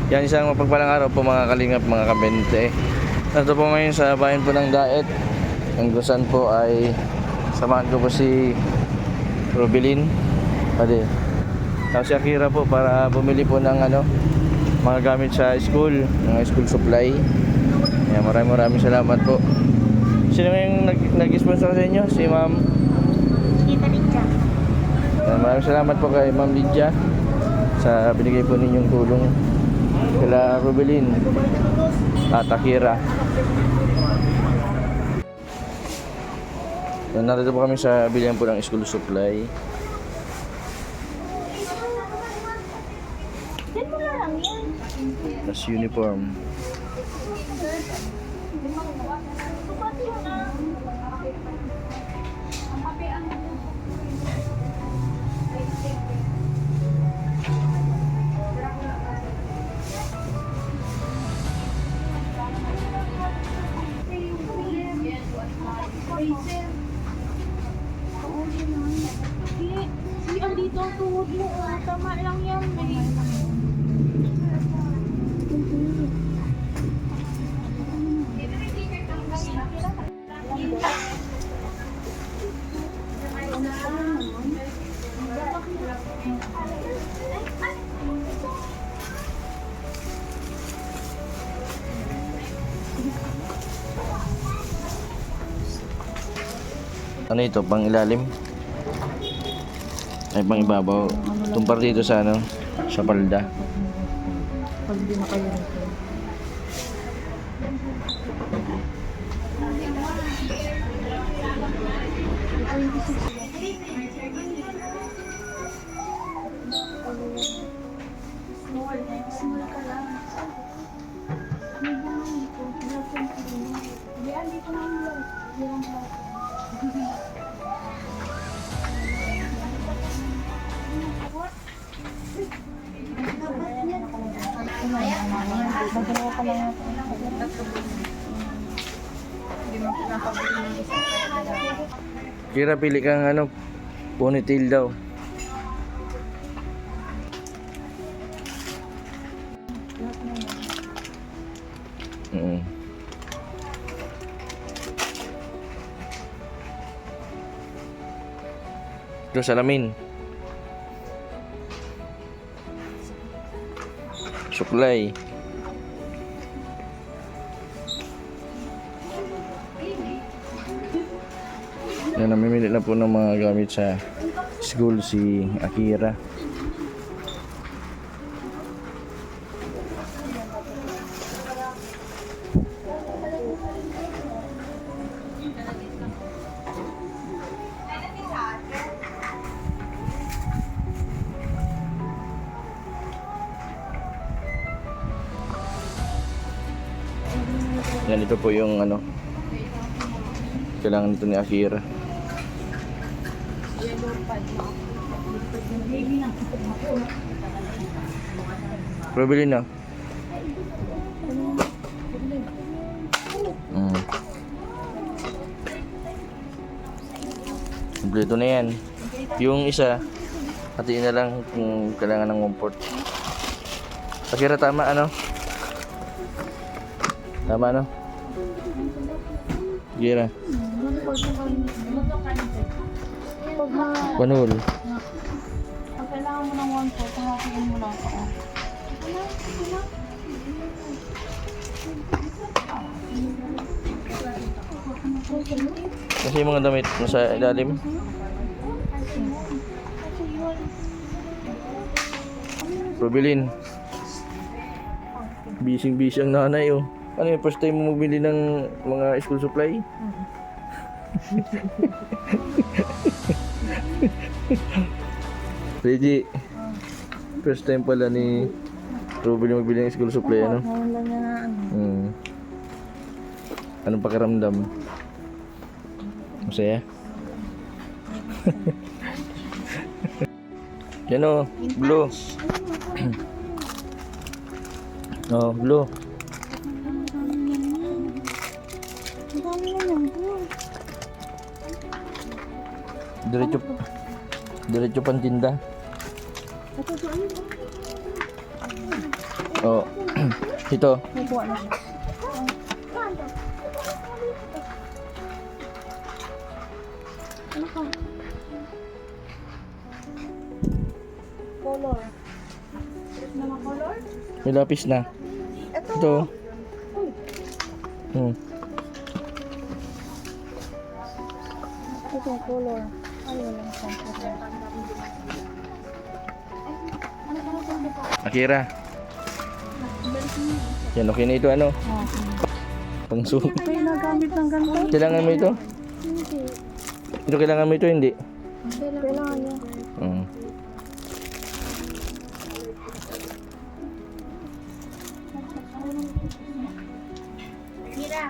Yan, isang mapagpalang araw po mga kalingap, mga kabente. Nandito po ngayon sa bayan po ng Daet. Ang gusan po ay samahan ko po si Rubilin. Pwede. Tapos si Akira po para bumili po ng mga gamit sa school, mga school supply. Yan, maraming salamat po. Sino yung nag-sponsor sa inyo? Si Ma'am? Kita Lidya. Yan, maraming salamat po kay Ma'am Lydia sa binigay po ninyong tulong kila Rubilin at Akira. Yan, narito po kami sa bilihan po ng school supply. Yan mo lang yan. Plus uniform. Si andito ang tuhod mo. Tama lang yan. Ano ito? Pang ilalim? Ay, pang ibabaw. Tumpar dito sa sa palda. Pag di na kayo nito. Small ka lang. Dito na yung Kira, pili kang ponytail daw. Ito, salamin. Suklay. Yan, namimili na po ng mga gamit sa school si Akira. Yan, ito po yung kailangan nito ni Akira. Rubilin na. Kompleto na yan. Yung isa, hatiin na lang kung kailangan ng comfort. Akira, tama Tama Akira. Panul. Pag kailangan mo ng 1/4, hatiin mo lang ako. Kasi yung mga damit nasa ilalim. Rubilin. Busy ang nanay oh. Ano yung first time mo magbili ng mga school supply? Reggie, first time pala ni Rubilin magbili ng school supply, ano? Anong pakiramdam? Masaya? Yan o, blue. Oh, blue. Diretso pantinda. Oh. Ito. Kukuha na siya. Ano ka? Color. Nama color? May lapis na. Ito. Hmm. Ito yung color. Ay, walang computer. Akira. Yan, okay na ito ano? Pangsu. Ito yung nagamit ng ganito? Kailangan mo ito? Hindi. Ito kailangan mo ito, hindi? Kailangan niya. Hmm. Mira.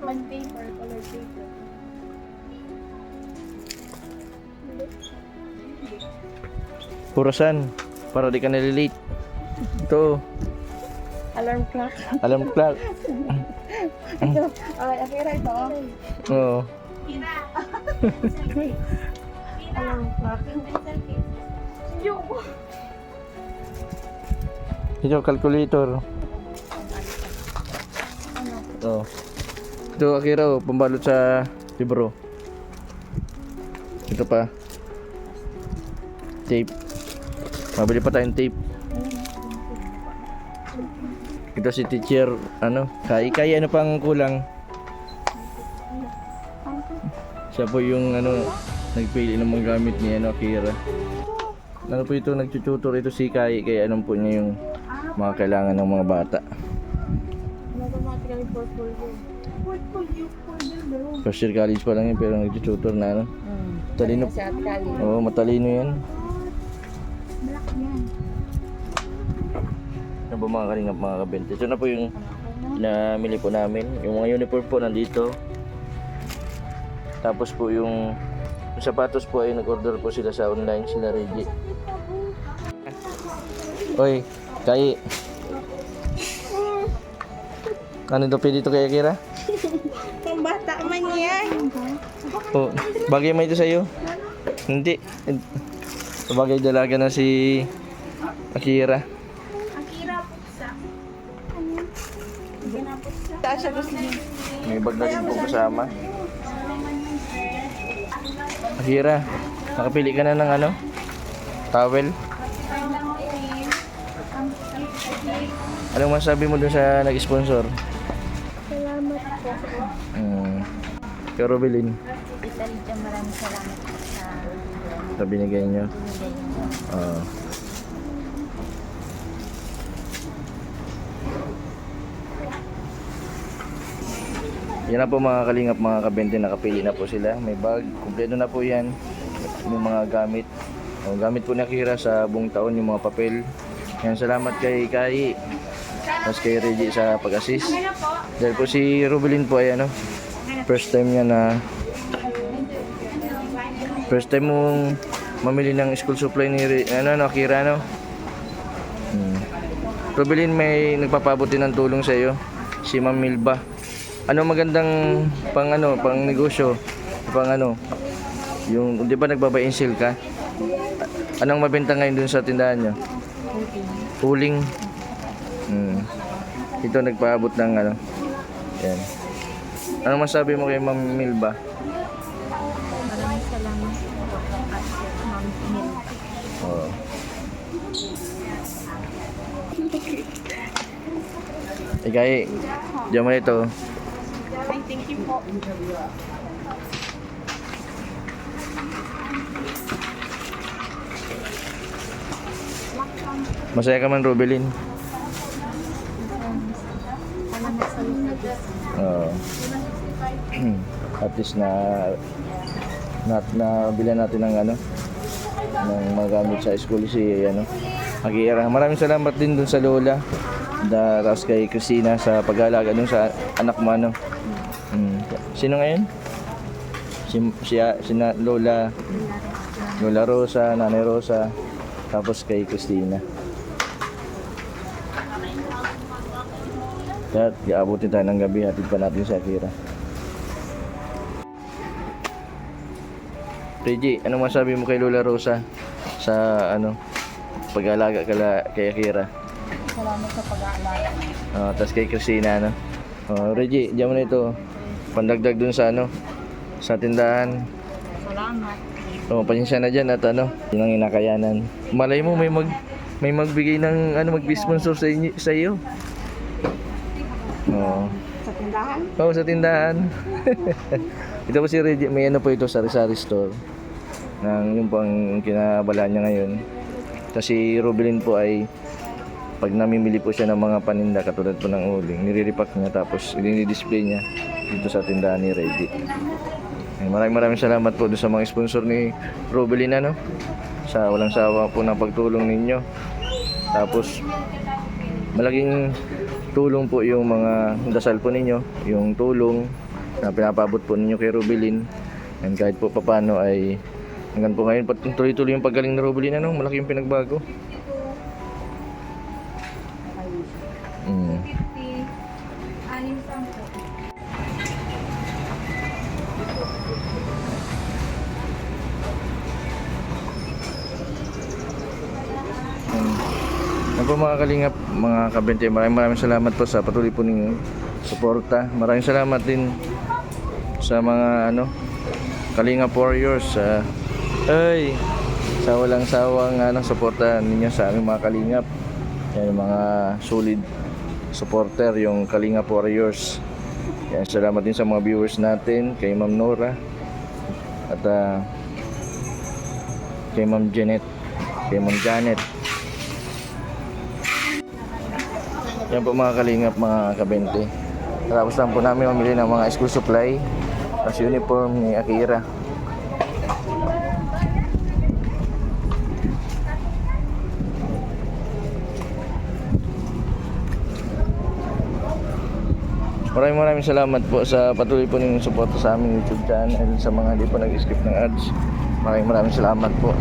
One paper, color paper. Purasan. Para di ka nalilate. Ito. Alarm clock. Alarm clock. Ito. Ay, Akira ito. Oo. Alarm clock. Yung. Ito, calculator. Oo. Ito, Akira, oh, pambalot sa libro. Ito pa. Tape. Mabili pa tayong tape. Ito si teacher, ano, Kai, ano pang kulang? Siya po yung, ano, nagpili ng mga gamit niya, ano, Akira. Ano po ito, nagtututor ito si Kai, kaya alam po niya yung mga kailangan ng mga bata. Automatically portfolio. Portfolio. First year college pa lang yun, pero nagtututor na, ano. Talino. Si Ate Kali. Oo, matalino yan. Black yan. Ano ba mga kalingap, mga kabente? Ito na po yung namili po namin. Yung mga uniform po nandito. Tapos po yung sapatos po ay nag-order po sila sa online, sila Reggie. Oy, Kai. Ano daw pwede ito kay Akira? Pambata man yan. Oh, bagay mo ito sa'yo? Hindi. Bagay dalaga na si Akira. Akira putsa. Ginaputsa. Taas siya gusto niya. May bag na din po kasama. Akira, nakapili ka na ng ano? Towel? Anong masabi mo dun sa nag-sponsor? Salamat po. Kay Robelin, Italy dyan, maraming salamat po sa sa binigay nyo. binigay niyo. Yan na po mga kalingap, mga kabente, nakapili na po sila. May bag, kumpleto na po yan. Yung mga gamit. Gamit po ni Akira sa buong taon, yung mga papel. Yan, salamat kay Kai. Tapos kay Reggie sa pag-assist. Dahil po si Robelin po ay ano, first time niya na first time mong mamili ng school supply ni Akira, no? Robelin, may nagpapabuti ng tulong sa iyo, si Ma'am Milba. Ano magandang pang negosyo, pang yung 'di ba nagbaba-in sale ka? Anong mabenta ngayon dun sa tindahan niyo? Uling. Ito nagpaabot ng yan. Anong masabi mo kay Ma'am Milba? Maraming salamat po at Ma'am Milba. Oh. Ikay, diyan mo ito. Ay, thank you po. Masaya ka man, Robelin. Salamat sa iyo. Oo. At least na bilan natin ng ng mga gamit sa school si Akira. Maraming salamat din dun sa lola. Tapos kay Christina sa pag-aalaga dun sa anak mo Sino ngayon? Si Lola Rosa, Nanay Rosa, tapos kay Christina. At iabutin tayo ng gabi, hatid pa natin si Akira. Reggie, anong masabi mo kay Lola Rosa sa pag-aalaga kay Akira? salamat sa pag-aalala. Tapos kay Christina, ano. Reggie, diyan mo na ito. Pandagdag dun sa ano, sa tindahan. Salamat. Pasensya na dyan at ano, yun ang inakayanan. Malay mo may magbigay ng ano, mag-sponsor sa iyo. Sa tindahan? Oo, sa tindahan. Ito po si Reggie, may ano po ito, sari-sari store. Yung pang kinabala niya ngayon. Tapos si Rubilin po ay pag namimili po siya ng mga paninda katulad po ng uling, nire-repack niya tapos i-display niya dito sa tindahan ni Reggie. Maraming salamat po doon sa mga sponsor ni Rubilin, ano, sa walang sawa po ng pagtulong ninyo. Tapos malaking tulong po yung mga dasal po ninyo, yung tulong na pinapabot po ninyo kay Rubilin. And kahit po papano ay hanggang po ngayon tuloy-tuloy yung paggaling ni Rubilin, ano, malaki yung pinagbago. Yan po mga kalingap, mga kabente, maraming salamat po sa patuloy po ninyong suporta. Maraming salamat din sa mga ano, Kalingap Warriors sa walang sawang suporta ninyo sa aming mga kalingap. Yan yung mga solid supporter, yung Kalingap Warriors. Yan, salamat din sa mga viewers natin, kay Ma'am Nora at kay Ma'am Janet, kay Ma'am Janet. Yan po mga kalingap, mga kabente. Tapos lang po namin mamili ng mga school supply at uniform ni Akira. Maraming salamat po sa patuloy po ninyong suporta sa aming YouTube channel, sa mga hindi po nag-skip ng ads. Maraming salamat po.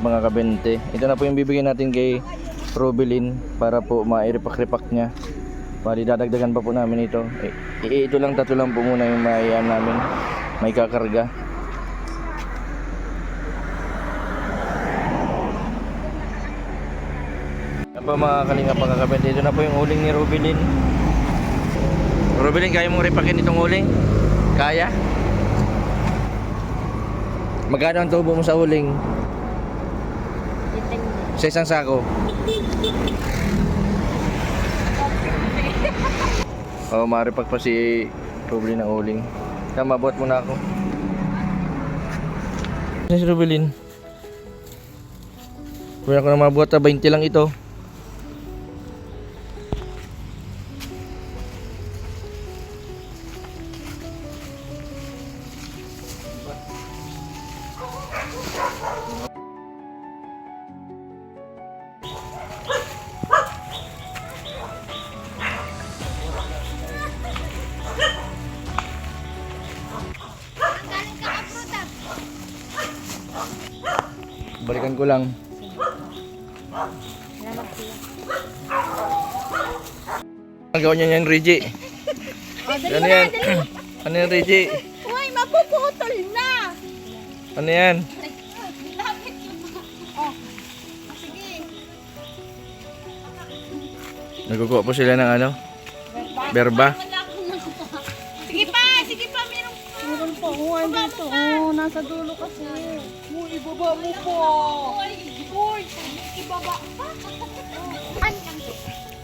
Mga kabente, ito na po yung bibigyan natin kay Rubilin para po ma-repack niya. Bali dadagdagan pa po namin ito. Ito lang, tatlo lang po muna yung maiyan namin, may kakarga. Yan po mga kalingap, mga kabente, ito na po yung uling ni Rubilin. Rubilin, kaya mong repakin itong uling? Kaya? Magkano ang tubo mo sa uling? Sa isang sako. Maripak pa si Rubilin ng uling. Tama, buhat muna ako. Si Rubilin. Kung ako na mabuhat, 20 lang ito. Balikan ko lang. Ang gawin niya yan, Reggie. Ano yan? Ano yan, Reggie? Uy, mapuputol na! Ano yan? Sige. Nagkukuha po sila ng ano? Berba. Sige pa, meron pa. Meron pa, dito. Nasa dulo kasi. Ibaba mo po. Uy, ibaba pa.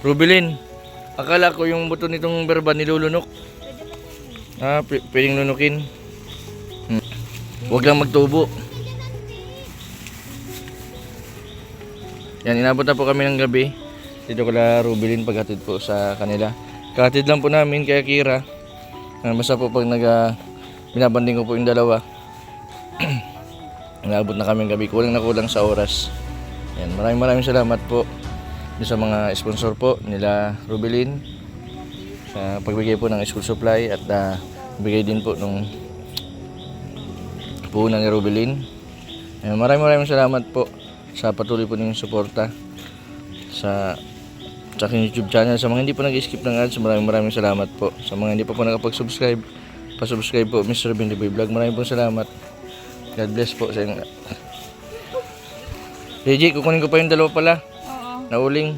Rubilin, akala ko yung buto nitong berba nilulunok. Pwedeng lunukin. Huwag lang magtubo. Yan, inabot na po kami ng gabi. Dito kala Rubilin paghatid po sa kanila. Kahatid lang po namin kay Akira. Basta po pag binabanding ko po yung dalawa. Inabot na kami ng gabi. Kulang na kulang sa oras. Yan, maraming salamat po sa mga sponsor po nila Rubilin sa pagbigay po ng school supply at bigay din po nung puhunan ni Rubilin. Maraming salamat po sa patuloy po ninyong suporta sa aking YouTube channel. Sa mga hindi po nag-skip ng ads, maraming salamat po. Sa mga hindi pa po nakapag-subscribe, pa-subscribe po Mr. Bindiboy Vlog. Maraming po salamat. God bless po sa inyo. JJ, kukunin ko pa yung dalawa pala. Oo. Nauling.